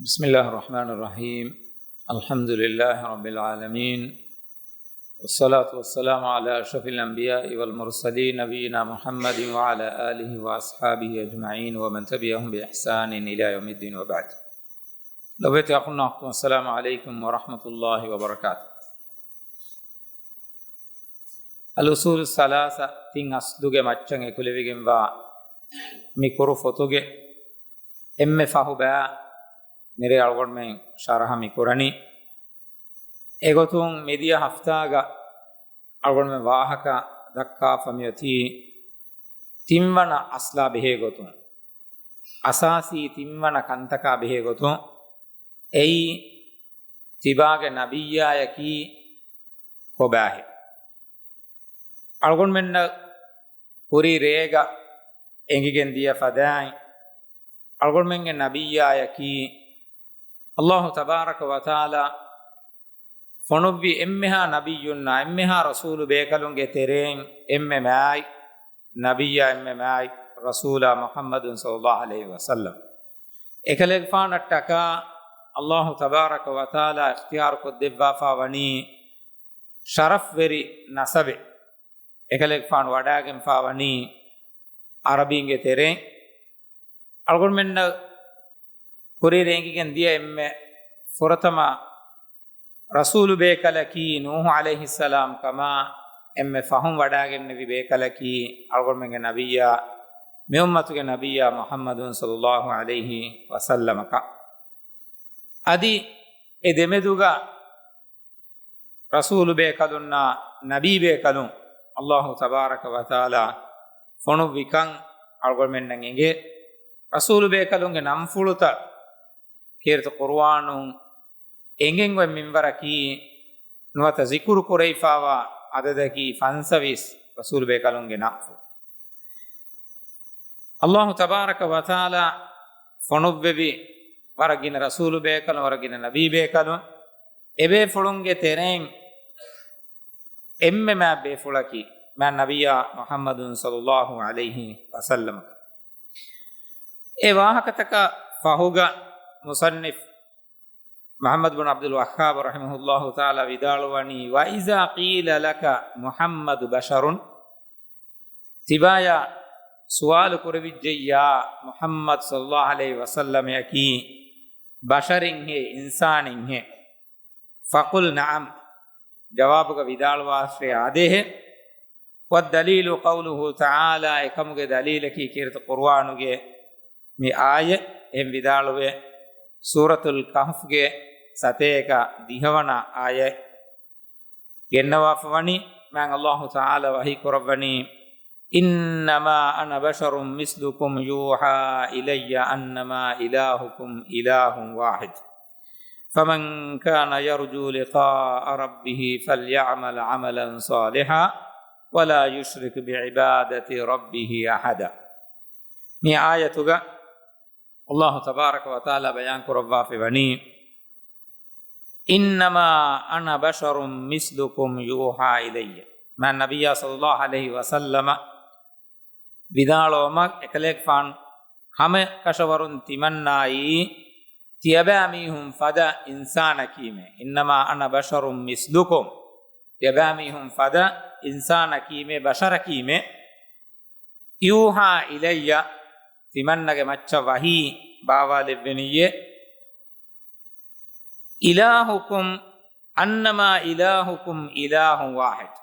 بسم الله الرحمن الرحيم. الحمد لله رب العالمين، والصلاة والسلام على أشرف الأنبياء والمرسلين نبينا محمد وعلى آله وأصحابه أجمعين ومن تبعهم بإحسان إلى يوم الدين وبعد. لبيت أخونا السلام عليكم ورحمة الله وبركاته. الأصول الثلاثة تين أصدق مچن كلبيجن وا ميكرو فوتوجي فاهو با නිරේ අල්ගොඩ්මෙන් ශරහමි කුරණි ඒගොතුන් මෙදිය හෆ්තාග අල්ගොඩ්මෙන් වාහක දක්කා ෆමියති තිම්වන අස්ලා බෙහෙගොතුන් අසාසී තිම්වන කන්තකා බෙහෙගොතුන් එයි තිබාගේ නබියායකි කොබාහි අල්ගොඩ්මෙන් පුරි රේග එංගිගෙන් දිය ෆදායි අල්ගොඩ්මෙන්ගේ නබියායකි الله تبارك وتعالى فنبي امها نبينا امها رسول بيكلون ترين ماي نبي ماي رسول محمد صلى الله عليه وسلم اكلك فانتك الله تبارك وتعالى اختيار کو دبافا وني شرف وري نسب اكلك فان وඩාගෙන් فاوني عربينගේ ترين අල්ගොන් මෙන්න කුරේ රේංගිගෙන් දිය එම්මෙ ෆොරතම රසූලු බේකලකි නූහ් අලයිහි සලාම් කමා එම්මෙ ෆහම් වඩාගෙන නබි බේකලකි අල්ගොන්මගේ නබියා මේ උම්මතුගේ නබියා මුහම්මදුන් සල්ලල්ලාහු අලයිහි වසල්ලම ක අදි ඒ දෙමෙදුගා රසූලු බේකලුන්නා නබී බේකලුන් අල්ලාහ් තබාරක වතාලා ෆොනු විකන් අල්ගොන්මෙන් නංගේ රසූලු බේකලුන්ගේ නම් ෆුළුත كيرت قرآن إنجن ومنبركي نوات ذكر كريفاوا عددكي فانسويس رسول بيكالون جنافو الله تبارك وتعالى فنوببي ورغين رسول بيكالون ورغين نبي بيكالون إبه فلونجي ترين ما بيفلكي ما نبي محمد صلى الله عليه وسلم واهكتك فهوغا مصنف محمد بن عبد الوهاب رحمه الله تعالى بدالواني وإذا قيل لك محمد بشر تبايا سؤال كربجيا محمد صلى الله عليه وسلم يكي بشر هي إنسان هي فقل نعم جوابك بدالواسري عده والدليل قوله تعالى كمك دليلك كيرت قرآنك مي آية هم بدالوه සූරතුල් කහ්ෆ්ගේ සතේක දිහවන ආය ගෙන්නවා ෆවනි මං අල්ලාහ් තාලා වහී කරවනි ඉන්නමා අන බෂරුම් මිස්ලුකුම් යූහා ඉලය්‍ය අන්නමා ඉලාහුකුම් ඉලාහුන් වාහිද් فمن كان يرجو لقاء ربه فليعمل عملا صالحا ولا يشرك بعبادة ربه أحدا මේ ආයතුග الله تبارك وتعالى بيان كروا في بني إنما أنا بشر مثلكم يوحى إلي ما النبي صلى الله عليه وسلم بدالوما إكليك فان هم كشورون تمناي تيباميهم فدا إنسان كيمة إنما أنا بشر مثلكم تيباميهم فدا إنسان كيمة بشر كيمة يوحى إلي තිමන්නගේ මච්ච වහී බාවා ලෙබ්වෙනියේ ඉලාහුකුම් අන්නමා ඉලාහුකුම් ඉලාහුන් වාහිද්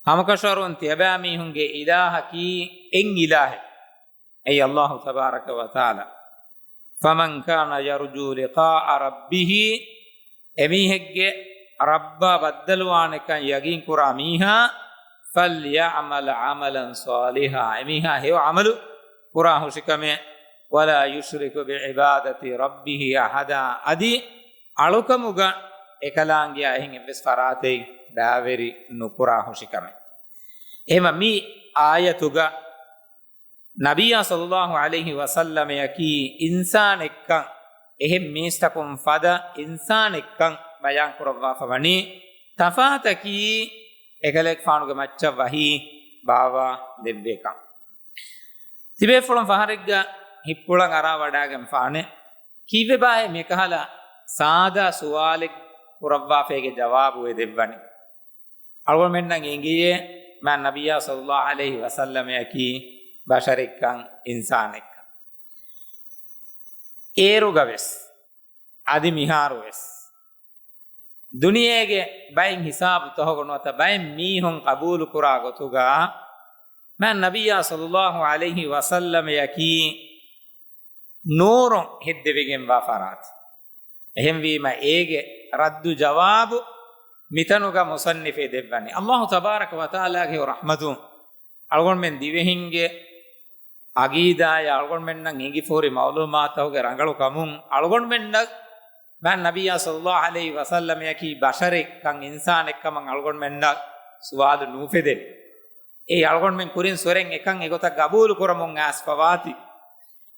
හමකෂරුන් තියබෑමීහුන්ගේ ඉලාහකි එන් ඉලාහෙ ඇයි අල්ලාහ් තබාරක වතාලා ෆමන් කාන යර්ජූ ලිකාඅ රබ්බිහි එමීහෙක්ගේ රබ්බා බද්දලවානකන් යගින් කුරා මීහා ෆල්යඅමල් අමලන් සාලිහා එමීහා හේව අමලු قرآن شكمه ولا يشرك بعبادة ربه أحدا أدي ألوكموغا إكلانجيا إهين بس فراتي داوري نقرآن شكمه إما مي آياتوغا نبي صلى الله عليه وسلم يكي إنسان إكان إهم ميستكم فدا إنسان إكان بيان قرآن فمني تفاتكي إكلك فانوغا مچا وحي باوا دبّيكان තිබේ ෆොලම් ෆහරෙක්ග හිප්පුලන් අරා වඩාගෙන ෆානේ කීවේ බායේ මේ කහලා සාදා සුවාලෙක් කුරව්වාෆේගේ ජවාබු වේ දෙවනි අලුගොන් මෙන්නම් ඉංගියේ මන් නබියා සල්ලල්ලාහු අලයිහි වසල්ලම යකි බෂරික්කන් ඉන්සානෙක් ඒරුගවෙස් අදි මිහාරුවෙස් දුනියේගේ බයින් හිසාබු තහගොනවත බයින් මීහොන් කබූලු කුරා ගොතුගා මන් නබියා සල්ලල්ලාහු අලයිහි වසල්ලම යකි නූරුන් හෙද්දෙවිගෙන් වාෆරාත් එහෙම වීම ඒගේ රද්දු ජවාබු මිතනුග මුසන්නිෆේ දෙවන්නේ අල්ලාහ් තබාරක වතාලාගේ රහමතුන් අලගොන් මෙන් දිවෙහින්ගේ අගීදාය අලගොන් මෙන් නම් ඉඟි ෆෝරි මවලුමාතවගේ රංගලු කමුන් අලගොන් මෙන් මන් නබියා සල්ලල්ලාහු අලයිහි වසල්ලම යකි බෂරික්කන් ඉන්සානෙක්කම අලගොන් මෙන් සුවාදු නූෆෙදෙ ඒ අලගොන් මෙන් කුරින් සොරෙන් එකන් එගොත ගබූලු කරමුන් ආස්පවාති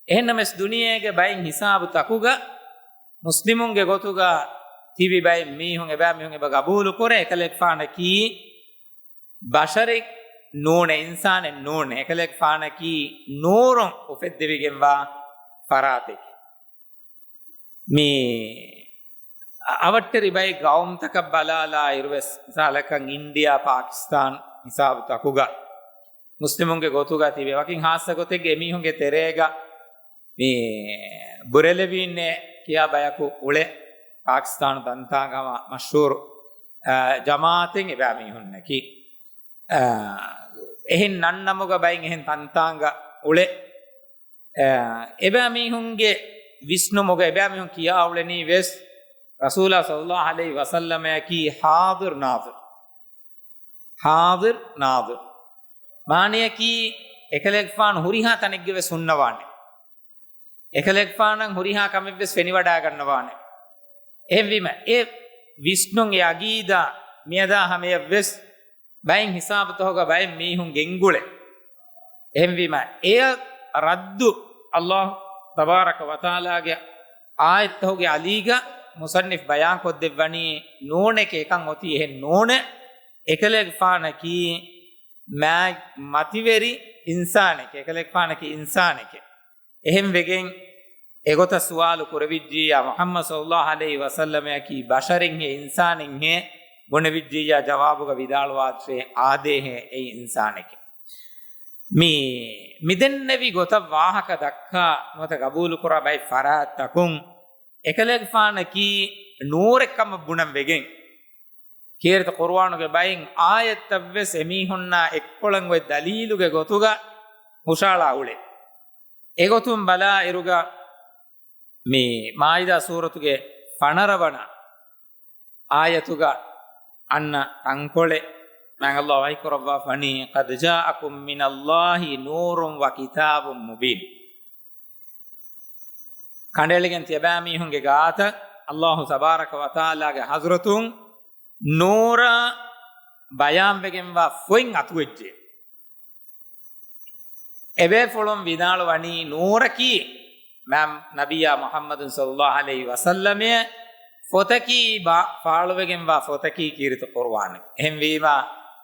එහෙන්නමස් දුනියේගේ බයින් හිසාබු තකුග මුස්ලිමුන්ගේ ගොතුගා තිබි බයින් මීහුන් එබෑ මීහුන් එබ ගබූලු කරේ එකලෙක් ෆානකි බෂරික් නෝනේ ඉන්සානෙ නෝනේ එකලෙක් ෆානකි නූරුන් උෆෙද් දෙවිගෙන් වා ෆරාතෙක් මේ අවට්ටරි බයි ගෞම් තක බලාලා ඉරවස් සාලකන් ඉන්දියා පාකිස්තාන් හිසාබු තකුගා මුස්ලිමුන්ගේ ගොතුගා තිබේ වකින් හාස්ස ගොතෙක්ගේ මීහුන්ගේ තෙරේගා මේ බුරෙලවින්නේ කියා බයකු උලේ පාකිස්තාන තන්තාගම මෂූර් ජමාතෙන් එබෑ මිහුන්නකි එහෙන් නන්නමුග බයින් එහෙන් තන්තාංග උලේ එබෑ මිහුන්ගේ විස්නු මොග එබෑ මිහුන් කියා උලෙනී වෙස් රසූලා සල්ලල්ලාහු අලයිහි වසල්ලම යකි හාදිර් නාදිර් මානියකි එකලෙක් ෆාන් හුරිහා තනෙක්ගේ වෙස් හුන්නවානේ එකලෙක් ෆානන් හුරිහා කමෙක් වෙස් වෙනි වඩා ගන්නවානේ එහෙම වීම ඒ විස්නුන්ගේ අගීදා මියදා හැමෙ වෙස් බයින් හිසාබ තෝග බයින් මීහුන් ගෙන්ගුලේ එහෙම වීම එය රද්දු අල්ලාහ් තබාරක වතාලාගේ ආයත් තෝගේ අලීගා මුසන්නිෆ් බයාන් කොත් දෙවනි නෝනෙක එකන් ඔති එහෙන් නෝනේ එකලෙක් ෆානකි මා මතිවරි ඉන්සානෙක එකලෙක් ෆානකි ඉන්සානෙක එහෙම වෙගෙන් එගොත සුවාලු කුරවිජ්ජියා මුහම්මද් සල්ලල්ලාහු අලයිහි වසල්ලම යකි බෂරින් හේ ඉන්සානින් හේ ගොනවිජ්ජියා ජවාබුග විදාල වාත්‍රේ ආදේ හේ ඒ ඉන්සානෙක මේ මිදෙන්නවි ගොත වාහක දක්කා නොත ගබූලු කුරා බයි ෆරාතකුන් එකලෙක් ෆානකි නූරෙක්කම බුණම් වෙගෙන් කීර්ත කුර්ආනුගේ බයින් ආයත් වෙස් එමිහුන්නා එක්කොලන් වෙ දලීලුගේ ගොතුගා මුෂාලා උලේ එගොතුම් බලා ඉරුගා මේ මායිදා සූරතුගේ පනරවන ආයතුගා අන්න අංකොලේ මං අල්ලාහ් වයි කරවා ෆනි قد جاءكم من الله نور وكتاب مبين කණ්ඩේලගෙන් තියබෑමි හුන්ගේ ගාත අල්ලාහ් තබාරක වතාලාගේ හස්රතුන් නූරා බයාම් වෙගෙන් වා ෆොයින් අතුවෙච්චේ එබේ ෆොලොම් විදාල වනි නූරකි මම් නබියා මුහම්මදුන් සල්ලල්ලාහු අලයිහි වසල්ලම ෆොතකි ෆාලුවෙගෙන් වා ෆොතකි කීරිත කුර්ආන එහෙන් වීවා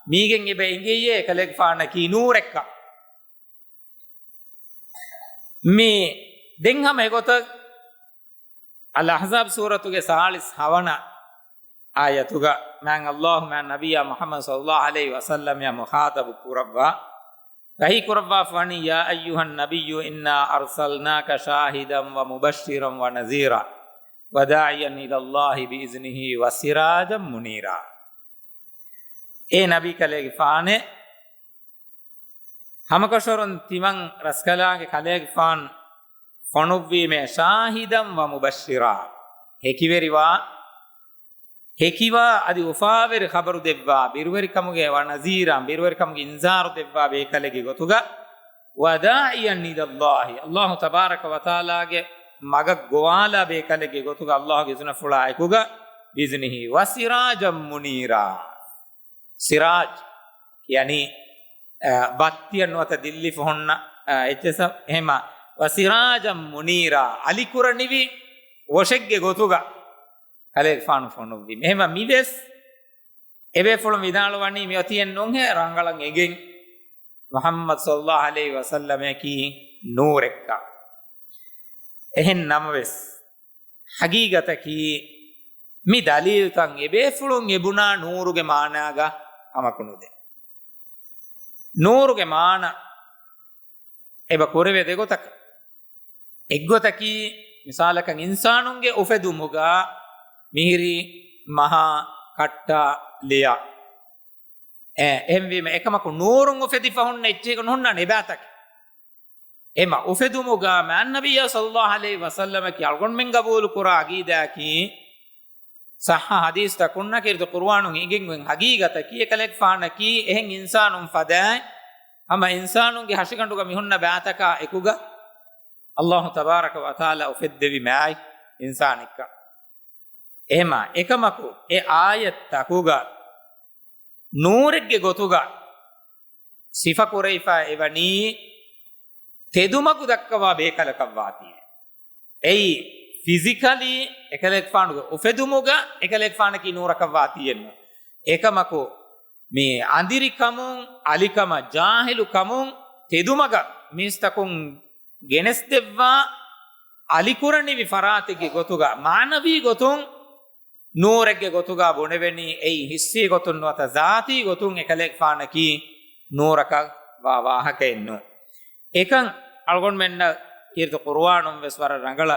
මීගෙන් ඉබේ ඉංගියේ කලෙක් ෆානකි නූරෙක්ක මේ දෙන්හම එගොත අල් අහ්සාබ් සූරතුගේ 40 ආයතුග මං අල්ලාහ් මන් නබියා මුහම්මද් සල්ලල්ලාහු අලයිහි වසල්ලම ය මුඛාතබ කුරවා රහි කුරවා ෆනි යා අයියුහන් නබිය්යු ඉන්නා අර්සල්නාක ශාහිදම් ව මුබෂ්ෂිරම් ව නසීරා වදායියන් ඉලල්ලාහි බිඉස්නිහි වසිරාජම් මුනීරා ඒ නබි කලේගේ ෆානේ හමකෂරුන් තිමන් රස්කලාගේ කලේගේ ෆාන් ෆනුවීමේ ශාහිදම් ව මුබෂ්ෂිරා hekiwa adi ufaver khabaru devva birweri kamuge wa naziran birweri kamuge inzaru devva be kalege gotuga wada'iyan idallahi Allah tabaraka wa taala ge maga gowala be kalege gotuga Allah ge suna fula ekuga biznihi wasirajam munira siraj yani battiyan wata dilli fonna etesa ehma wasirajam munira alikuranivi woshegge gotuga kale fanu fonu vi mehma mides ebe folum vidalo wani mi otien non he rangalan egen Muhammad sallallahu alaihi wasallam ki noorekka ehen namwes ಹಗೀಗತಕಿ ಮಿ ದಲೀಲ್ ತಂ ಎಬೇ ಫುಳುಂ ಎಬುನಾ ನೂರುಗೆ ಮಾನಾಗ ಅಮಕುನುದೆ ನೂರುಗೆ ಮಾನ ಎಬ ಕೊರವೆದೆ ಗೊತಕ ಎಗ್ಗೊತಕಿ ಮಿಸಾಲಕಂ ಇನ್ಸಾನುಂಗೆ ಉಫೆದುಮುಗ ಮಿಹಿರಿ ಮಹಾ ಕಟ್ಟ ಲಿಯ එහෙම එකමක නූරුන් උෆෙදි ෆහුන්න එච්චේක නොන්න නෙබාතක එම උෆෙදුමුගා මන් නබිය සල්ලල්ලාහු අලයිහි වසල්ලම කි අල්ගොන් මෙන් ගබූල් කුරා අගීදා කි සහ හදීස් තකුන්න කිරත කුර්ආනුන් ඉගෙන් වෙන් හගීගත කි එකලෙක් ෆාන කි එහෙන් ඉන්සානුන් ෆදා අම ඉන්සානුන්ගේ හෂිකඬුග මිහුන්න බාතක එකුග අල්ලාහ් තබාරක ව තාලා උෆෙද්දෙවි මයි ඉන්සානික එහෙම එකමක ඒ ආයත් තකුග නූරෙක්ගේ ගොතුග සිෆ කුරයිෆා එවනි තෙදුමකු දක්කවා බේකලකම් වාතිය එයි ෆිසිකලි එකලෙක් ෆානුග උෆෙදුමුග එකලෙක් ෆානකි නූරකම් වාතියෙන්න ඒකමකෝ මේ අඳිරිකමුන් අලිකම ජාහිලුකමුන් තෙදුමග මිස්තකුන් ගෙනස් දෙවවා අලිකුරණි විෆරාතිගේ ගොතුග මානවී ගොතුන් නූරෙක්ගේ ගොතුග බොණෙවෙනි එයි හිස්සී ගොතුන් වත ජාති ගොතුන් එකලෙක් ෆානකි නූරක වාහක එන්නෝ එකන් අල්ගොන් මෙන්න කීර්ත කුර්ආනුම් වෙස්වර රංගල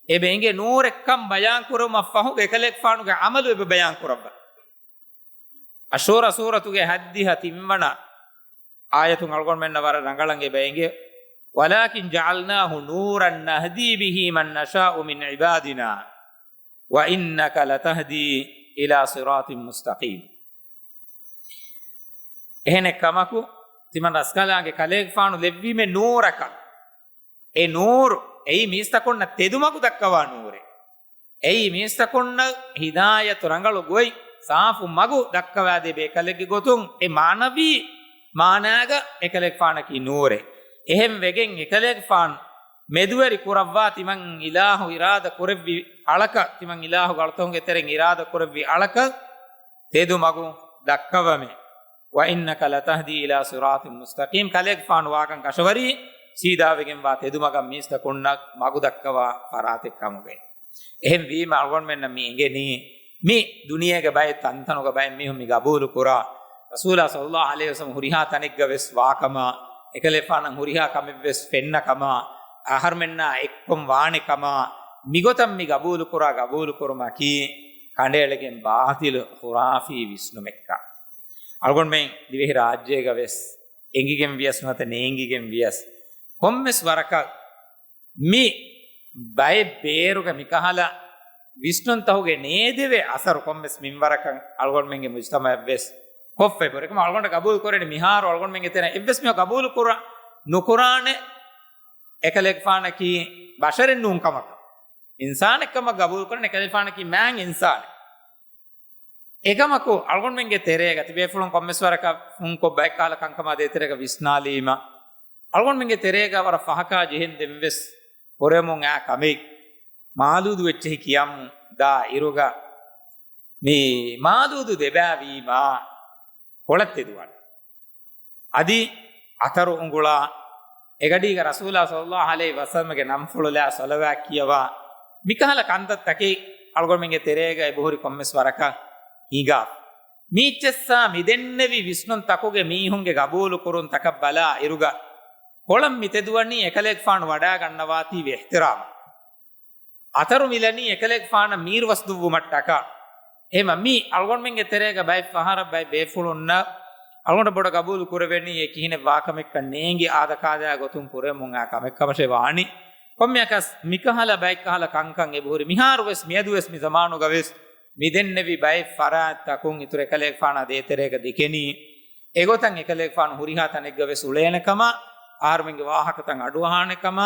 එබෙන්ගේ නූරෙක්කම් බයන් කුරම ෆහු එකලෙක් ෆානුගේ අමලු එබ බයන් කුරබ අෂූර සූරතුගේ හද්දිහ තිම්වන ආයතුන් අල්ගොන් මෙන්න වර රංගලන්ගේ බෙන්ගේ වලාකින් ජඅල්නාහු නූරන් නහදී බිහි මන් නෂාඋ මින් ඉබාදිනා وإنك لتهدي إلى صراط مستقيم එහෙන කමකු තිමන් රස්කලාගේ කලෙක් ෆානු ලෙව්වීමේ නූරක ඒ නූර් එයි මිස්තකොන්න තෙදුමකු දක්කවා නූරේ එයි මිස්තකොන්න හිදායත් රංගල ගොයි සාෆු මගු දක්කවා දෙබේ කලෙක්ගේ ගොතුන් ඒ මානවී මානාග එකලෙක් ෆානකි නූරේ එහෙම් වෙගෙන් එකලෙක් ෆාන් මෙදුවරි කුරවවා තිමන් ඉලාහු ඉරාද කුරෙව්වි අලක තිමන් ඉලාහු ගල්තොන්ගේ තෙරෙන් ඉරාද කුරෙව්වි අලක තෙදු මගු දක්කවමෙ وإنك لتهدي إلى صراط مستقيم කලෙක් ෆාන් වාකන් කෂවරි සීදාවෙගෙන් වා තෙදු මගම් මිස්ත කොන්නක් මගු දක්කවා ෆරාතෙක් කමුගේ එහෙම් වීම අල්ගොන් මෙන්න මීගෙනි මේ දුනියගේ බය තන්තනක බය මිහුම් මි ගබූල් කුරා රසූලා සල්ලල්ලාහු අලයිහි වසල්ලම් හුරිහා තනෙක් ගවස් වාකම එකලෙ ෆාන් හුරිහා කමෙවස් ෆෙන්නකම ආහාර මෙන්න එක්කොම් වාණකම මිගොතම් මි ගබූල් කුරා කි කණ්ඩේලගෙන් බාතිල හුරාෆී විස්නු මෙක්කා අල්ගොන් මෙන් දිවෙහි රාජ්‍යයක වෙස් එංගිගෙන් වියස් නැත නේංගිගෙන් වියස් කොම්මස් වරක මි බය බේරුක මිකහල විස්නුන් තහුගේ නේදෙවේ අසර කොම්මස් මින් වරක අල්ගොන් මෙන්ගේ මුජ්තම වෙස් කොෆ්ෆේ පොරකම අල්ගොන්ට ගබූල් කරේ මිහාර අල්ගොන් මෙන්ගේ තෙන එවස් මිය ගබූල් කුරා නුකුරානේ එකලෙක් ෆානකි බෂරින් නුන් කමක ඉන්සානෙක්කම ගබූල් කරන එකලෙක් ෆානකි මෑන් ඉන්සාන එකමකෝ අල්ගොන් මෙන්ගේ තෙරේග තිබේ ෆුලන් කොම්මස්වරක ෆුන් කොබ්බයි කාල කංකම දෙතරක විස්නාලීම අල්ගොන් මෙන්ගේ තෙරේග වර ෆහකා ජෙහෙන් දෙම්වෙස් පොරෙමුන් ආ කමෙක් මාලුදු වෙච්චි කියම් දා ඉරුග මේ මාලුදු දෙබෑවීම කොළත් දෙදුවන් අදි අතරු උඟුලා එගඩීග රසූලා සල්ලල්ලාහු අලයිහි වසල්ලම්ගේ නම් ෆුලලා සලවා කියවා මිකහල කන්තත් තකේ අල්ගොන් මෙන්ගේ තෙරේග බොහරි කොම්මස්වරක ඊගා මීච්චස්සා මිදෙන්නේවි විස්නුන් තකුගේ මීහුන්ගේ ගබූලු කුරුන් තකබ්බලා ඉරුග කොළම් මිතෙදුවනි එකලෙක් ෆාන වඩා ගන්නවාති වේ ඉහ්තිරාම අතරු මිලනි එකලෙක් ෆාන මීර් වස්දුව මට්ටක එහෙම මී අල්ගොන් මෙන්ගේ තෙරේග බයි ෆහර බයි බේෆුලුන්න අල්ගොන්ට බොඩ ගබූලු කුරවෙනි ඒ කිහිනේ වාකමෙක්ක නේංගි ආදකාදයා ගොතුන් කුරෙමුන් ආ කමෙක්කමෂේ වාණි කොම්මියකස් මිකහල බයි කහල කංකං ඒ බොහරි මිහාරුවස් මියදුවස් මි සමානු ගවස් මිදෙන්නේවි බයි ෆරාත් තකුන් ඉතුරු එකලෙක් ෆාන දේතරේක දෙකෙනි ඒගොතන් එකලෙක් ෆාන හුරිහා තනෙක් ගවස් උලේනකම ආර්මින්ගේ වාහකතන් අඩුවහානකම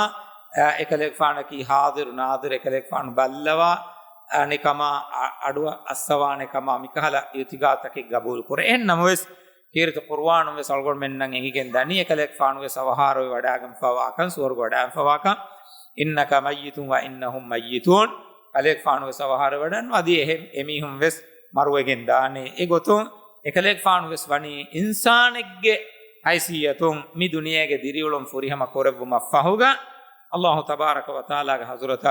එකලෙක් ෆාන කි හාදිරු නාදිර එකලෙක් ෆාන බල්ලවා අනිකම අඩුව අස්සවානකම මිකහල යතිගාතකෙක් ගබූල් කුර එන්නම වෙස් කීර්ත කුර්ආනුම් වෙස් අල්ගොන් මෙන්නන් එහිගෙන් දනි එකලෙක් ෆාන වෙස් අවහාරෝ වඩාගම් ෆවාකන් සුවර්ග වඩාම් ෆවාකන් ඉන්නක මයිතුන් ව ඉන්නහුම් මයිතුන් කලෙක් ෆාන වෙස් අවහාර වඩන් වදී එහෙම් එමිහුම් වෙස් මරුවගෙන් දානේ ඒ ගොතුන් එකලෙක් ෆාන වෙස් වනි ඉන්සානෙක්ගේ හයිසියතුන් මි දුනියගේ දිරිවලුම් ෆුරිහම කොරවුම ෆහුගා අල්ලාහ් තබාරක ව තාලාගේ හසරත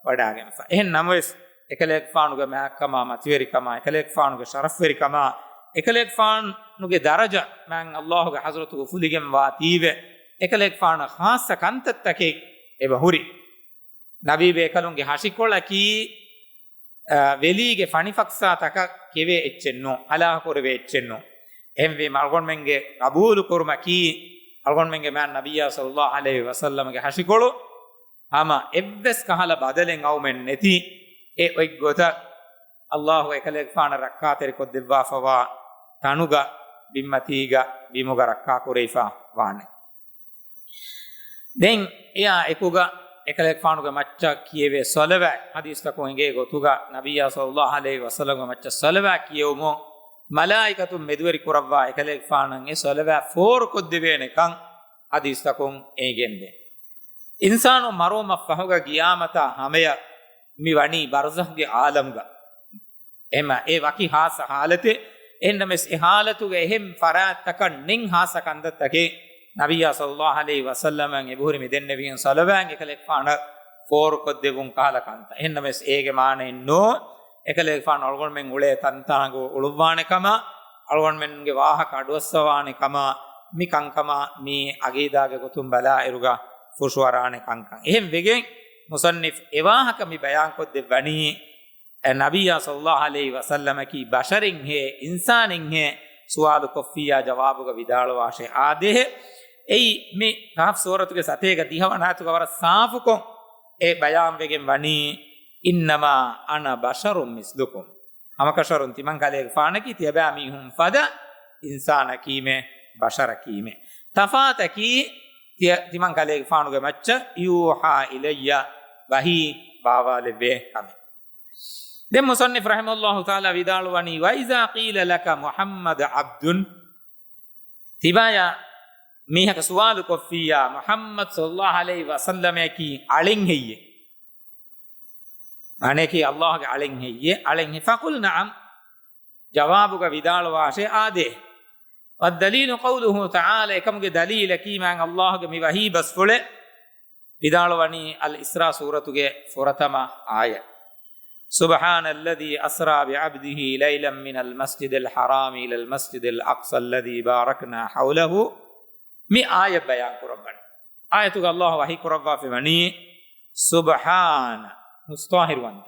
වඩාගෙන එහෙන් නමස් එකලෙක් ෆානුගේ මහකම මතිවරිකම එකලෙක් ෆානුගේ ශරෆ්වරිකම එකලෙක් ෆානුගේ දරජා මං අල්ලාහ්ගේ හස්රතුගේ ෆුලිගෙන් වාතීවේ එකලෙක් ෆාන ખાસ කන්තත්තකේ එබහුරි නබී බේකලුන්ගේ හෂිකොලකි වෙලීගේ ෆනිෆක්සා තක කෙවේ එච්චෙන්නෝ අලාහ කරවේ එච්චෙන්නෝ එම්වි මල්ගොන් මෙන්ගේ කබූල් කුර්මකි අල්ගොන් මෙන්ගේ මන් නබියා සල්ලල්ලාහු අලයිහි වසල්ලම්ගේ හෂිකොළු ama ebbes kahala badalen awmen neti e oy gota allah ekale faana rakka teri ko devwa fawa tanuga bimmatiga bimuga rakka kureifa waane den eya ekuga ekale faanuga macca kiyewe salawa hadis ta ko inge gotuga nabiyya sallallahu alaihi wasallam macca salawa kiyewmo malaikatu medweri kurawwa ekale faanan e salawa for ko devene kan hadis ta kon egende ඉන්සානෝ මරෝම ෆහුග ගියාමතා හමය මිවණි බර්සහ්ගේ ආලම්ග එම ඒ වකි හාස හාලතේ එන්නමස් ඒ හාලතුගේ එහෙම් ෆරාත්තක නින් හාස කන්දතකේ නබියා සල්ලල්ලාහු අලයිහි වසල්ලම් එබුහරි මෙදෙන්න වියන් සලවාන් එකලෙක් ෆාන for කොද්දෙගුන් කාලකන්ත එන්නමස් ඒගේ මානෙ නෝ එකලෙක් ෆාන අල්ගොන් මෙන් උලේ තන්තානගෝ උළුවානකම අල්ගොන් මෙන්ගේ වාහක අඩවස්සවානකම මිකංකම මේ අගීදාගේ ගොතුම් බලා එරුගා fushwarane kankan ehem wegen musannif ewahaka mi bayan kodde wani nabiyya sallallahu alaihi wasallam ki basharin he insanin he sual koffiya jawabuga vidalu washe ade ei me kaf suratuge satega dihawanatuga war saafukon e bayan wegen wani innama ana basharum mislukum amakasharun timan kale faanaki tiaba mihum fada insana kime bashara kime tafataki timan kale faanuge macca yuha ilayya wahi bawale be kame dem musannif rahimahullahu taala vidalu wani wa iza qila laka muhammad abdun tibaya mihaka suwalu koffiya muhammad sallallahu alaihi wasallam ki alin heyye ane ki allah ge alin heyye alin faqul na'am jawabuga vidalu washe ade والدليل قوله تعالى كم دليل كيما الله مي وحي بس فله بدالوني الاسراء سوره فرتما آية سبحان الذي اسرى بعبده ليلا من المسجد الحرام الى المسجد الاقصى الذي باركنا حوله مي آية بيان قربان آية الله وحي قربا في مني سبحان مستاهر وانت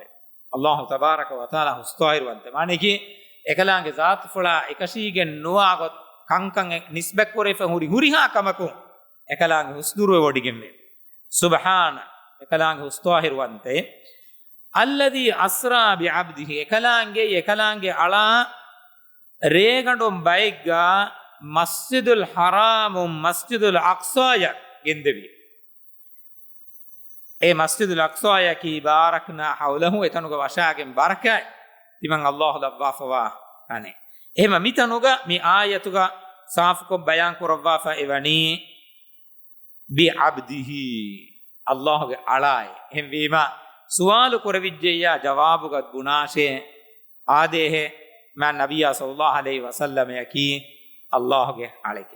الله تبارك وتعالى مستاهر وانت معنی کی එකලාගේ ذات فلا එකශීගෙන් නොආගොත් kankan nisbek kore fa huri ha kamaku ekalange husduru wodigemme subhana ekalange hustahir wante alladhi asra bi abdihi ekalange ala regandum bayga masjidul haram masjidul aqsa ya gendevi e masjidul aqsa ya ki barakna hawlahu etanuga washagen barakai timan allah labwafa ane එහෙම මිතනුග මේ ආයතුග සාෆ්කො බයන් කරවවා ෆෙවනි බි අබ්දිහි අල්ලාහ්ගේ අලායි එහෙම වීම සුවාල කරවිජ්ජය ජවාබුග ගුණාෂේ ආදේහ මන් නබියා සල්ලල්ලාහු අලයිහි වසල්ලම යකි අල්ලාහ්ගේ අලෙක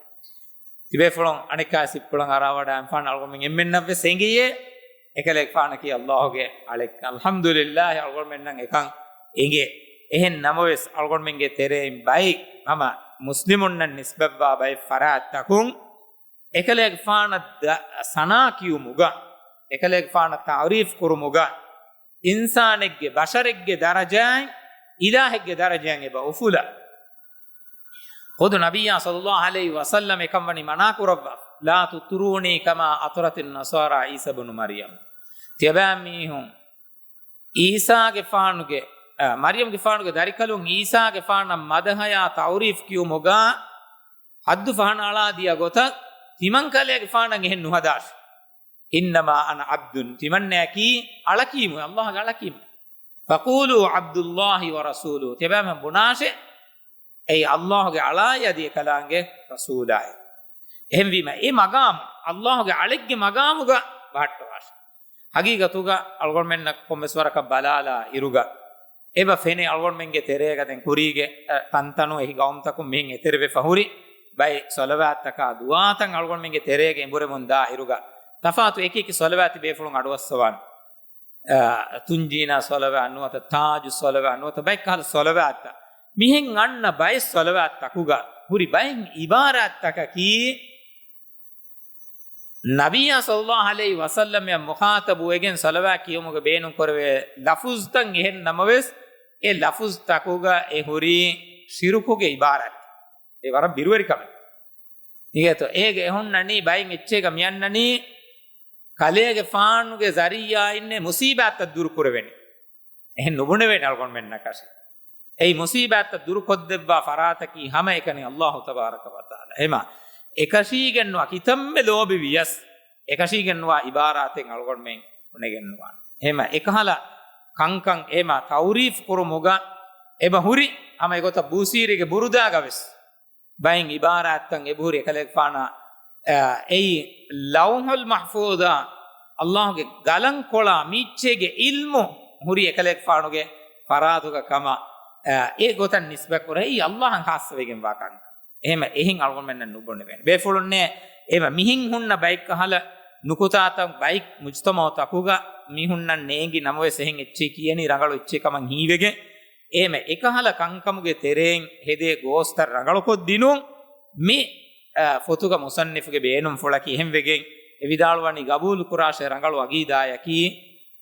තිබේ ෆලොන් අනිකා සිප්පලන් අරවඩන් ෆාන අල්ගොමින් එම්මෙන්නව සෙංගියේ එකලෙක් ෆාන කි අල්ලාහ්ගේ අලෙක් අල්හම්දුලිල්ලාහ් අල්ගොමින් නම් එකන් එගේ ehen namoves algon menge terein bai mama muslimun nan nisbabba bai farat takun ekalek faana sana kiyumuga ekalek faana ta'rif kurumuga insanegge basharegge darajan ilahegge darajan eba ufula khudu nabiyya sallallahu alaihi wasallam ekamwani mana kurabba la tuturuni kama atratin nasara isa ibn maryam tiyabami hum isa ge faanuge Mariam ගෙෆානුගේ දරිකලුන් ඊසා ගෙෆාන මදහයා තවරීෆ් කියු මොගා හද්දු ෆහනාලා දියා ගොත තිමන් කලේ ගෙෆානන් එහෙන් නුහදාස් ඉන්නමා අන අබ්දුන් තිමන්නේ කි අලකීම අල්ලාහ්ගේ අලකීම ෆකූලු අබ්දුල්ලාහි ව රසූලු තෙබම බුනාෂේ ඒ අල්ලාහ්ගේ අලායදී කලාංගේ රසූලායි එහෙන් වීම ඒ මගාම අල්ලාහ්ගේ අලෙක්ගේ මගාමුග වාට්ටවාස් හගීගතුග අල්ගොන් මෙන්න කොම්මස්වරක බලාලා ඉරුග eba fene algon menge terega den kurige tantanu ehi gaumtaku men eterve fahuri bai salawat taka duatan algon menge terega embure mon da iruga tafatu ekiki salawati be fulun adwassawan tunjina solava anuwata taaju solava anuwata bay kal solavatta mihen anna bay solavatta kuga huri bayin ibarat takaki nabiya sallallahu alaihi wasallam ya mukhatabu egen salava kiyumuga beenun korwe lafuz tan ehen namaves e lafuz takuga e huri shirukuge ibarat e wara biruweri kam igeto ege ehonnani bayin echchega miyannani kalege faanuge zariya inne musibat dur kurweni ehen nubune wen algon men nakase ei musibat dur koddebba farata ki hama ekani allah tabaraka wa taala ema ekashigenwa kitamme lobi vias ekashigenwa ibaraten algon men unegenwa ema ekhala kankan ema taurif kurumuga eba huri ama egota busirige buruda gaves bayin ibaratan eburi ekalek faana ei lawhul mahfuza allah ge galan kola michege ilmu huri ekalek faanuge faratuga kama e gotan nisba korei allah han khas wegen wakan ehema ehin algon men nubonne wen be fulunne ema mihin hunna bike hala nukutata bike mujtama takuga mihunna neengi namwe sehin echi kiyeni rangalu echi kaman hiwege ehema ekahala kankamuge tereng hede gostar rangalu kod dinun me fotuga musannifuge beenum fulaki ehem wegen evidalwani gabul kurashe rangalu agidaya ki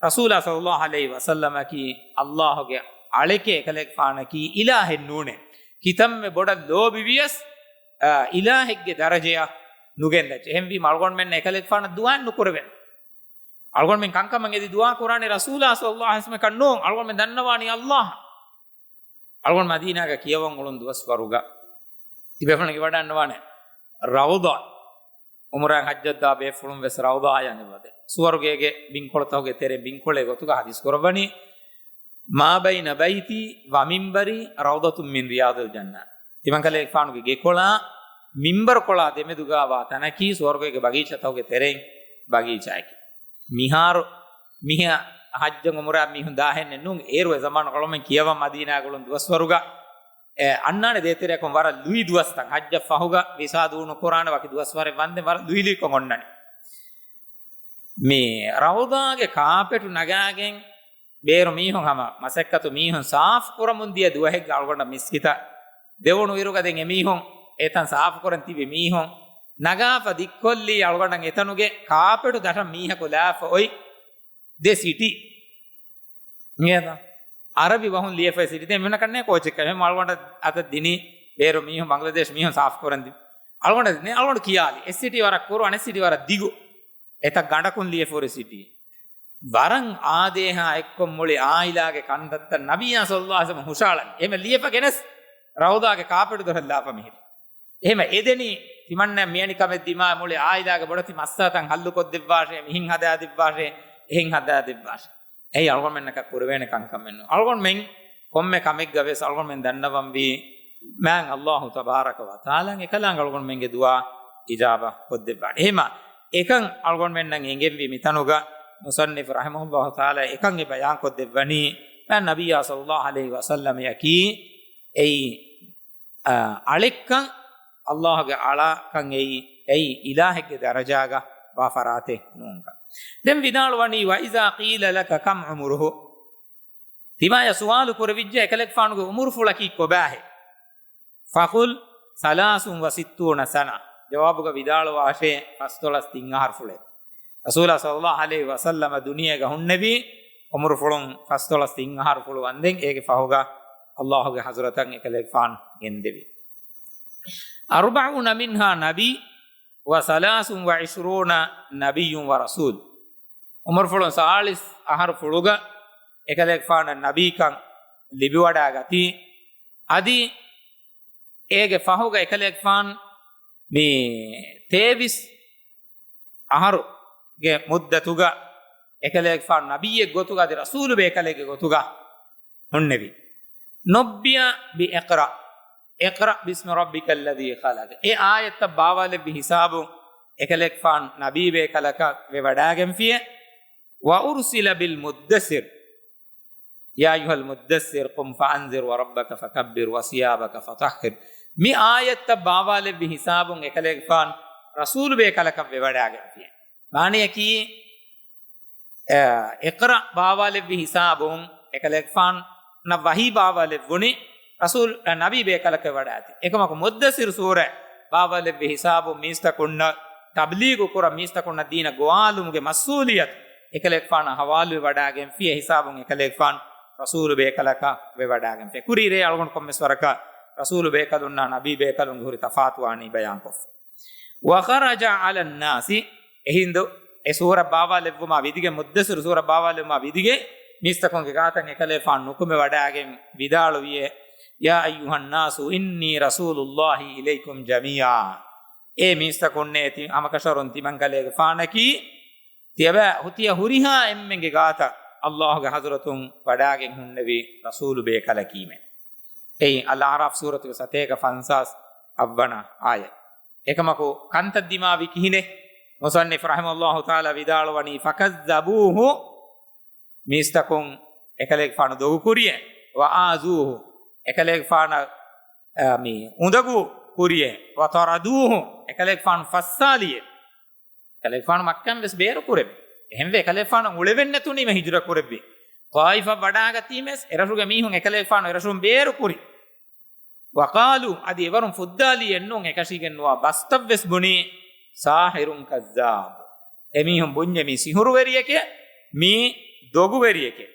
rasulullah sallallahu alaihi wasallam ki allah ge aleke ekalek faana ki ilahen nune kitamme boda lobivias ilahegge darajaya nugendache ehemvi malgon men ekalek faana duan nukurwen algon men kankaman edi dua qurane rasulullah sallallahu alaihi wasallam kanno algon men dannawani allah algon madina ga kiyawon ulun duwas waruga tibefana ge wadannawane rawda umran hajjadda be fulum wes rawda ayane bade suwarugege binkoltawge tere binkole gotuga hadis korwani ma baina baiti wa minbari rawdatun min riyadil janna timankale faanuge gekola minbar kola demeduga wa tanaki suwarugege bagicha tawge tereng bagicha aki mihar miha hajjang umra mihun dahenne nun erwe zaman kolomen kiyawa madina golon duwaswaruga annane detere kon wara lui duwastan hajja fahuga visa duunu qur'ana waki duwasware wande wara luili kon onnani me rawda ge kaapetu nagagen beeru mihun hama masakkatu mihun saaf kuramun dia duwaheg algonda miskita devonu iruga den emihun etan saaf koran tibe mihun nagafa dikkolli algonda etanuge kaapetu data miha kolafa oi de city ngeda arabi bahun liyefa city den mena kanne coach ekka me algonda ata dini beeru mihun bangladesh mihun saaf koran di algonda ne algonda kiyali city wara koru ane city wara digu eta gandakun liyefore city waran aadeha ekkom muli ailage kandatta nabiya sallallahu alaihi wasallam hushalan eme liyefa genes rawdage kaapetu doralla pamihir ehema edeni timanna miyani kame dima muli ailage bodati massatan hallu kod devwashe mihin hada devwashe ehin hada devwashe ei algon men ka kurwene kankam men algon men komme kamek gaves algon men dannawam bi man allah tabaraka wa taala ekalang algon men ge dua ijaba kod devwade ehema ekan algon men nan engem vi mitanuga musannif rahimahullah taala ekan e bayan kod devwani man nabiyya sallallahu alaihi wasallam yaki ei alekkan allah ge ala kan ei ilahege darajaga wa farate nunka dem vidalwani wa iza qila laka kam umruhu timaya suwalu kurvijja ekalek faanuge umur fulaki kobahe faqul 63 sana jawabuga vidalwa ashe fastolas tingar fule rasulullah sallallahu alaihi wasallam duniya ga hunnabi umur fulun fastolas tingar fulu anden ege fahuga allah ge hazratan ekalek faan gendevi 40 minha nabi wa 23 nabiyyun wa rasul umur fulun salis ahar fuluga ekalek faan nabi kan libiwada gati adi ege fahuga ekalek faan me tevis aharu ge muddatuga ekalek faan nabiyye gotuga de rasul be ekalek gotuga hunnevi nobbiya bi iqra bismi rabbikal ladhi khalaq e ayat bawale bi hisabu ekalek faan nabi be ekalaka ve wadagen fiye wa ursila bil muddassir ya ayyuhal muddassir qum fa'anzir wa rabbaka fakabbir wa siyabaka fatahhir mi ayat bawale bi hisabun ekalek faan rasul be ekalaka ve wadagen fiye maane ki iqra bawalevvi hisabun ekalek fan na wahi bawalevuni rasul nabi bekalaka wadati ekamaku muddasir sura bawalevvi hisabun mista kunna tabligu kura mista kunna dina goalumuge masuliyat ekalek fan hawalu wadagen fi hisabun ekalek fan rasul bekalaka we wadagen fe kurire algon kommeswaraka rasul bekalunna nabi bekalun huri tafatwani bayan kof wa kharaja ala an-nasi ehindu e sura bawalevuma vidige muddasir sura bawalevuma vidige mistakonge gatan ekale fan nukume wadagen vidalu wiye ya ayyuhan nasu inni rasulullahi ilaykum jamia e mistakonne ti amakasharon timangalege fanaki tiaba hutiya huriha emmenge gata allah ge hazratun wadagen hunnevi rasul be kala kime ei al-araf suratu sateka fansas avwana aya ekamako kantadima wikihine musannif rahimahullahu taala vidalwani fakazzabuhu mistakun ekalek fana dogu kuriye wa azuhu ekalek fana mi undagu kuriye wa taraduhu ekalek fana fassaliye ekalek fana makkam ves beru kureb ehemve ekalek fana ulevenne tuni me hijra kurebbi qaifa wadaga times erasuge mihun ekalek fana erasum beru kuri wa qalu adi evarum fuddali ennun ekashigenwa bastavves buni sahirun kazzab emihum bunye mi sihuru veriyeke mi dogu veriyeke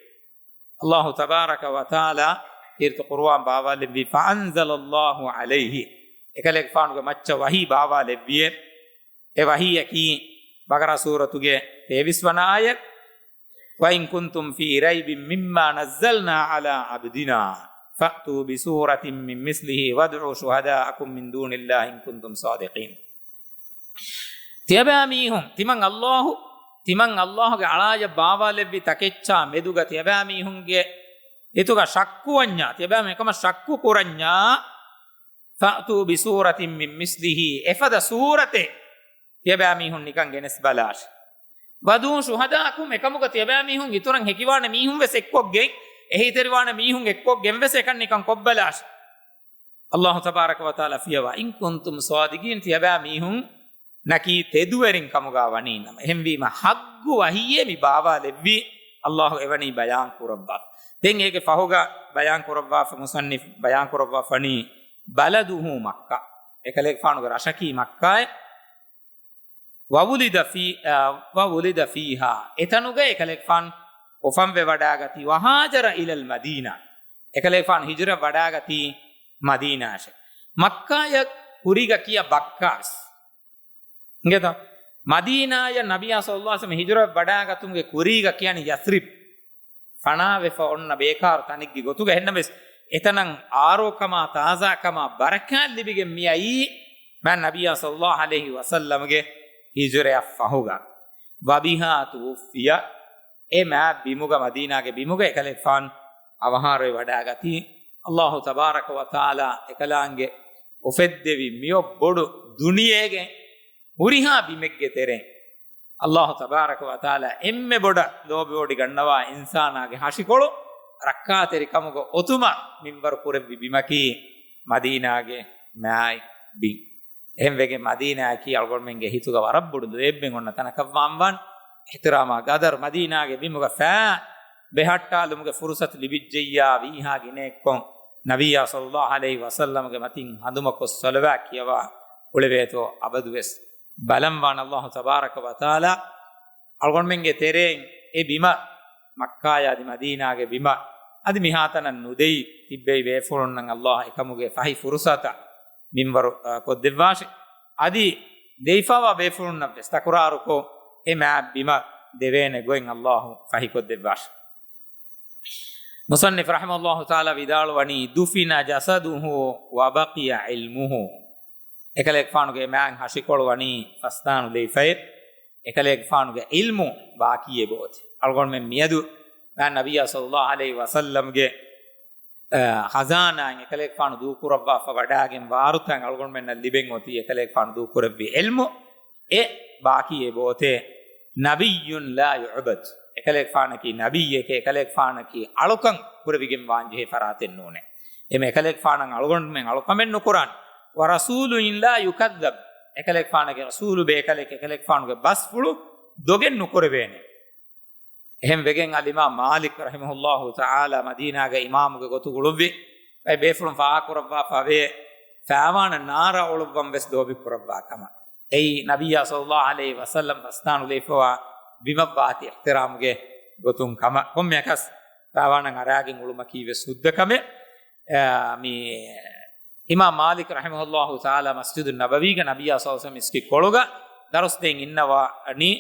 allah tabaraka wa taala irtu qur'an bawale bi fa anzala allah alayhi ekalek faanuge macca wahi bawale biye e wahi yaki bagara suratuge 23 wana ayat wa in kuntum fi raybin mimma nazzalna ala abdina fa'tu bi suratin min mislihi wad'u shuhada'akum min dunillahi in kuntum sadiqin තියබෑමීහුම් තිමන් අල්ලාහගේ අලාය බාවාලෙබ්වි තකෙච්චා මෙදුග තියබෑමීහුන්ගේ එතුග ශක්කුවඥා තියබෑම එකම ශක්කු කුරඥා ෆාතු බිසූරතින් මින් මිස්ලිහි එෆද සූරතේ තියබෑමීහුන් නිකන් ගෙනස් බලාශ වදූ ශුහදාකුම් එකමුග තියබෑමීහුන් ඉතුරන් හෙකිවාන මීහුන් වෙස් එක්කොක්ගෙන් එහි තෙරිවාන මීහුන් එක්කොක්ගෙන් වෙස් එකන් නිකන් කොබ්බලාශ අල්ලාහ් තබාරක වතාලා ෆියවා ඉන් කුන්තුම් ස්වාදිගීන් තියබෑමීහුන් naki teduwerin kamuga waninam ehemwima haggu wahiye mi bawa levvi allah evani bayan kurabba den ege fahoga bayan kurabba fa musannif bayan kurabba fani baladuhu makka ekalek fanuga rashaki makkay wa wulida fiha etanuga ekalek fan ofam ve wadagati wa hajara ila al madina ekalek fan hijra wadagati madina ashe makka ya kuriga kiya bakkas ngeta madina ya nabiya sallallahu alaihi wasallam hijra wadaagatumge kuriga kiyani yasrib fanawe fa onna bekar taniggi gotuga hennabes etanan arokama taazakama barakal libige miyai man nabiya sallallahu alaihi wasallam ge hijra fahuga wabiha tufiya ema bimuga madina ge bimuga ekale fan avahare wadaagati allah tabaraka wa taala ekalange ofeddevi miyo bodu duniyege uriha bimegge tere allah tabaraka wa taala emme boda lobodi gannawa insana ge hashikolu rakka teri kamugo otuma minbar kurebbi bimaki madina ge mai bin emvege madina ki algormenge hituga warabbudu ebben onna tanaka wamwan ihtirama gadar madina ge bimuga fa behattalumuge fursat libijjeyya wiha gine kon nabiya sallallahu alaihi wasallam ge matin handuma ko salwa kiyawa uleveto abaduwes balamwan allah tabaraka wa taala algonmenge tereng e bima makka yadi madina ge bima adi mihatanan nudei tibbei wefurunnan allah ekamuge fahi fursata minwaru koddewashi adi deifawa wefurunna vestakuraruko e ma bima devene goen allah fahi koddewashi musannif rahimahullah taala vidalwani dufina jasaduhu wa baqiya ilmuhu ekalek faanuge man hashikolu fastanu leifay ekalek faanuge ilmu bakiye bote algon men miyadu man nabiya sallallahu alaihi wasallam ge khazana ekalek faanu du kurabba fa wadagen warutan algon men liben oti ekalek faanu du kurabbi ilmu e bakiye bote nabiyyun la yu'bad ekalek faanaki nabiyye ke ekalek faanaki alukan kurabigem wanje faraten nune eme ekalek faanan algon men alukamen nukuran wa rasulun la yukadzab ekalek faanage rasulu be ekalek faanu ge bas fulu dogen nukurevene එහෙම වෙගෙන් අලිමා මාලික් රහිමහුල්ලාහු තාලා මදීනාගේ ඉමාමුගේ ගොතු ගුළුවි බයි බේෆුලම් ෆාකුරබ්වා ෆවේ ෆාවාන නාර ඔළුබම් වෙස් දෝබි කුරබ්වා කම එයි නබියා සල්ලල්ලාහු අලයිහි වසල්ලම් වස්තානු ලේෆවා බිමබ්වාති ඉහ්තිරාමුගේ ගොතුන් කම කොම්මයකස් ෆාවාන අරාගෙන් උළුම කීවේ සුද්ධකම මේ ඉමාම් මාලික් රහිමහුල්ලාහු තාලා මස්ජිදුන් නබවිගේ නබියා සල්ලල්ලාහු අලයිහි වසල්ලම් කොළොග දරස් දෙන් ඉන්නවා අනි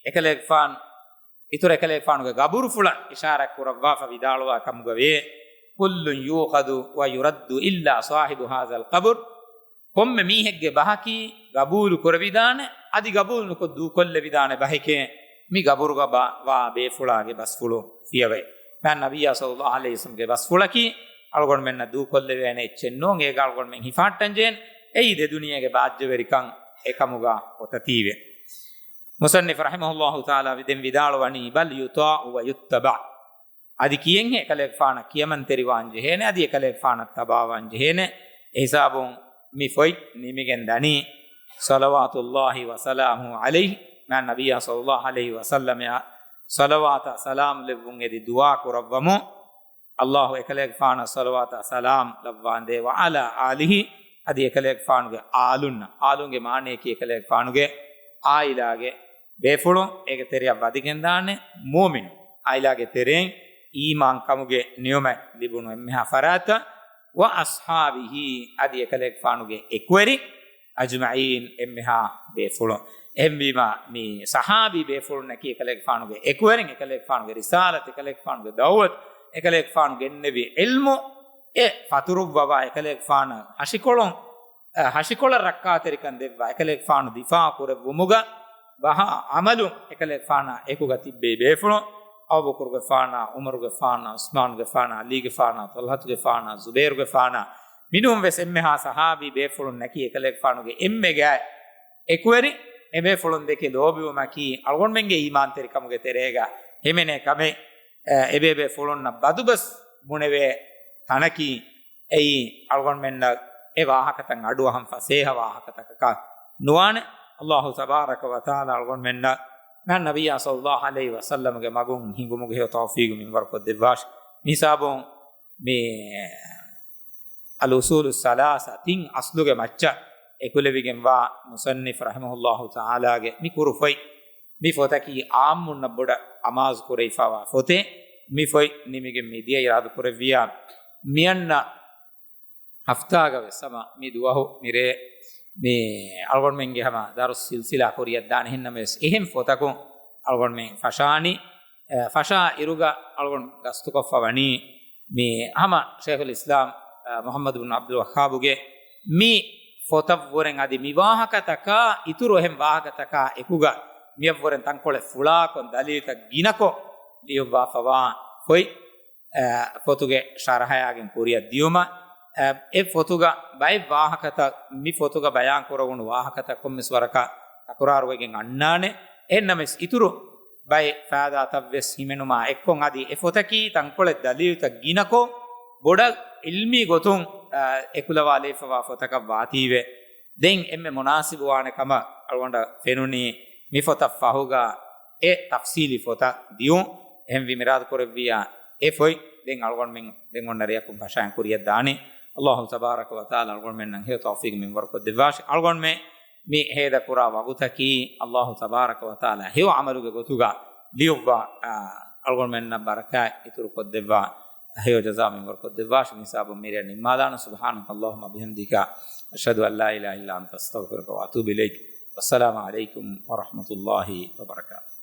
එකලෙක්ෆාන් ඉතුරු එකලෙක්ෆානුගේ ගබුරු ෆුල ඉෂාරක් කුරබ්වා ෆවිදාලවා කමුගවේ කුල්ලුන් යූඛදු ව යුරද්දු ඉල්ලා සාහිබු හාසල් ඛබර් කොම්මෙ මීහෙක්ගේ බහකි ගබූලු කරවිදාන අදි ගබූලු කො දූ කොල්ල විදාන බහකේ මි ගබුරු ගබා වා බේෆුලාගේ බස් ෆුලු සියවේ මන් නබියා සල්ලල්ලාහු අලයිහි වසල්ලම්ගේ බස් ෆුලකි අල්ගොන් මෙන්න දූ කොල්ල වේන එච්චෙන්නෝ ගේ ගල්ගොන් මෙන් හිෆාට්ටන් ජෙන් එයි දෙ දුනියගේ බාජ්‍ය වෙරිකන් එකමුගා ඔතතිවේ මුසන්නිෆ් රහිමහුල්ලාහු තාලා විදෙන් විදාලවනි බල් යුතා ව යුත්තබා අදි කියෙන් එකලෙක් ෆාන කියමන් තෙරිවාන් ජෙහෙනේ අදි එකලෙක් ෆාන තබාවන් ජෙහෙනේ හිසාබුන් මි ෆොයි නිමිගෙන් දනි සලවාතුල්ලාහි වසලාමු අලයිහි මන් නබියා සල්ලල්ලාහු අලයිහි වසල්ලම සලවාත සලාම් ලෙවුන් එදි දුආ කුරවමු අල්ලාහ් එකලෙක් ෆාන සලවාත සලාම් ලබ්වාන් දේ ව අලා ආලිහි අදි එකලෙක් ෆානුගේ ආලුන්ගේ මානේ කී එකලෙක් ෆානුගේ ආයිලාගේ බේෆුළු ඒක තෙරියක් වදිගෙන් දාන්නේ මුමින් ආයිලාගේ තෙරෙන් ඊමාන් කමුගේ නියම දිබුණු එම්මහා ෆරාත ව අස්හාබිහි අදි එකලෙක් ෆානුගේ එක්වරි අජ්මഈන් එම්මහා බේෆුළු එම්බීමා මේ සහාබි බේෆුළු නැකී එකලෙක් ෆානුගේ එක්වරින් එකලෙක් ෆානුගේ රිසාලත් එකලෙක් ෆානුගේ දවවත් එකලෙක් ෆානුගේ නෙවි ඉල්මු ඒ ෆතුරුබ් වවා එකලෙක් ෆාන හෂිකොල රක්කාතරිකන් දෙවවා එකලෙක් ෆානු දිෆා කුරවමුග වහ අමලු එකලෙක් ෆාන එකුග තිබ්බේ බේෆුළු අබුබකර්ගේ ෆාන උමර්ගේ ෆාන උස්මාන්ගේ ෆාන අලීගේ ෆාන තල්හත්ගේ ෆාන සුබෛර්ගේ ෆාන මිනුම් වෙස් එම්මහා සහාබි බේෆුළු නැකී එකලෙක් ෆානුගේ එම්මෙගේ එක්වරි එබේ ෆුළුන් දෙකේ ලෝබිවමකී අල්ගොන් මෙන්ගේ ඊමාන් තෙරිකමුගේ තෙරේගා හිමෙනේ කමේ එබේ ෆුළුන් බදුබස් මුනවේ තනකි එයි අල්ගොන් මෙන්න ඒ වාහකතන් අඩුවහම් ෆසේහ වාහකතක නුවාන අල්ලාහ් තබාරක ව තාලා අල්ගොන් මෙන්න මන් නබියා සල්ලල්ලාහු අලයිහි වසල්ලම්ගේ මගුන් හිඟුමුගේ තෞෆීග් මින් වරකො දෙවාෂ් මිසාබොන් මේ අල් උසූල් සලාසා තින් අස්ලුගේ මච්ච එකුලෙවිගෙන් වා මුසන්නිෆ් රහිමහුල්ලාහු තාලාගේ මි කුරුෆයි මි ෆොතකි ආම්මුන්න බොඩ අමාස් කුරයිෆවා ෆොතේ මි ෆොයි නිමිගෙන් මිදිය යාද කුරවියා මියන්න හෆ්තාගව සම මි දුවහු මිරේ මේ අල්ගොන් මෙන්ගේ හැම දරුස් සිල්සිලා කොරියක් දාන හින්නමස් එහෙම් ෆොතකෝ අල්ගොන් මෙන් ෆෂානි ෆෂා ඉරුගා අල්ගොන් ගස්තුකෆවනි මේ හැම ෂේඛුල් ඉස්ලාම් මුහම්මද් ඉබ්න් අබ්දුල් වහ්හාබුගේ මි ෆොතවරෙන් අදි මිවාහකතක ඉතුරු එහෙම් වාහකතක එකුගා මියවරෙන් තංකොල ෆුලා කොන් දලීත ගිනකෝ දියවා ෆවා කොයි ෆොතුගේ ශරහයාගෙන් කොරියක් දියුම ඒ ෆොතුගා බයි වාහකත මි ෆොතුගා බයන් කරවුණු වාහකත කොම්මස් වරක අකුරාරුවගෙන් අන්නානේ එන්නමස් ඉතුරු බයි ෆාදා තවස් හිමෙනුමා එක්කොන් අදි ඒ ෆොතකි තංකොල දලීත ගිනකෝ බොඩ ඉල්මි ගොතුන් එකුලවාලේ ෆවා ෆොතක වාතීවේ දෙන් එම්මෙ මුනාසිබු වානකම අල්වොන්ඩ ෆෙනුනි මි ෆොත ෆහුගා ඒ තෆ්සීලි ෆොත දියු එහෙම් විමිරාද කරවියා ඒ ෆොයි දෙන් අල්ගොන් මෙන් දෙන් ඔන්නරියක් භාෂාන් කුරියක් දානේ අල්ලාහ් තබාරක ව තාලා අල්ගොන් මෙන් හේ තෞෆීක් මින් වරක දෙවාෂ අල්ගොන් මේ මි හේද කුරා වගුතකි අල්ලාහ් තබාරක ව තාලා හේ අමරුගේ ගොතුගා ලියුවා අල්ගොන් මෙන් බරකා ඉතුරු කොද්දෙවා هي جزاء من ورق الدواش نساب ميرا نمادان سبحانك اللهم بحمدك أشهد أن لا إله إلا أنت أستغفرك وأتوب إليك والسلام عليكم ورحمة الله وبركاته.